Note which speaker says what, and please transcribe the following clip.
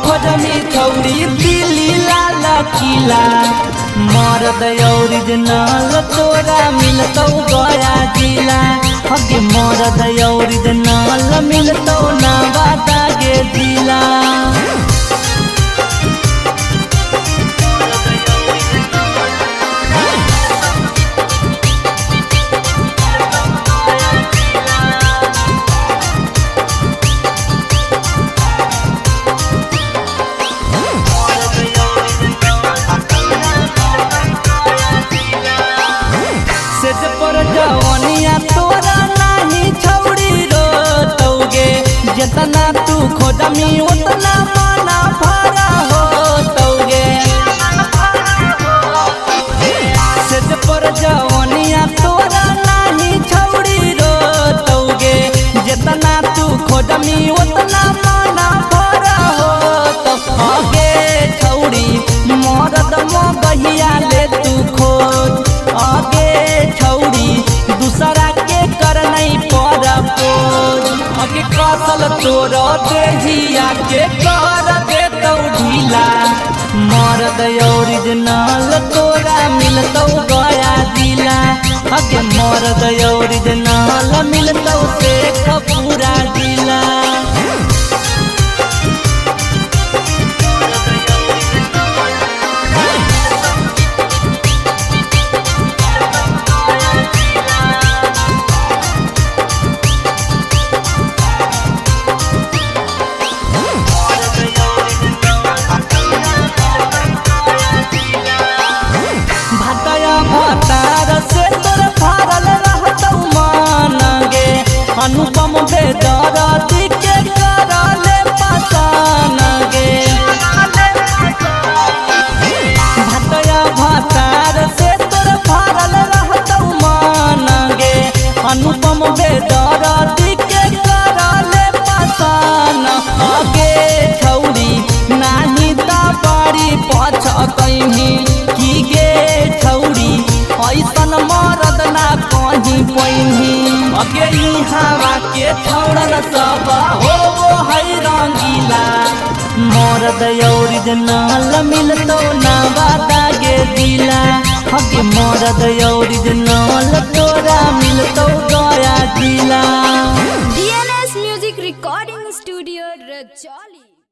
Speaker 1: खोजमी छौरी दिल्ली लाल किला मरद ओरिजिनल तोरा मिलतौ गया जिला हगे मरद ओरिजिनल मिलतौ नवादा के जिला जवनिया तोरा नाही छौड़ी रोतौगे जितना तू खोजमी उतना माना भरा होतौगे सेज पर जवनिया तोरा नाही छौड़ी रोतौगे जितना तू खोजमी उतना माना भरा होतौगे छौड़ी मरद मगहिया ले तू खोज आगे छौड़ी दूसरा के कर नहीं पर पोज आगे कसल तोर देहिया के कर देतौ ढीला मरद ओरिजिनल तोरा मिलतौ गया जिला आगे मरद ओरिजिनल मिलतौ शेखपुरा जिला भतार से तोर भरल रहतौ मानगे अनुपम बेदरदी के करले पसानगे भतार से तोर भरल रहतौ मानगे अनुपम बेदरदी के करले पसान आगे छौड़ी नाही ता बड़ी पछ कहीं की गे छौड़ी ऐसन मरद ना कहीं पैनी अगे हवा के छौड़ल सब हो है रंगीला मरद ओरिजिनल मिलतौ नवादा के जिला अगे मरद ओरिजिनल तोरा मिलतौ गया जिला।
Speaker 2: DNS music recording studio Rajauli.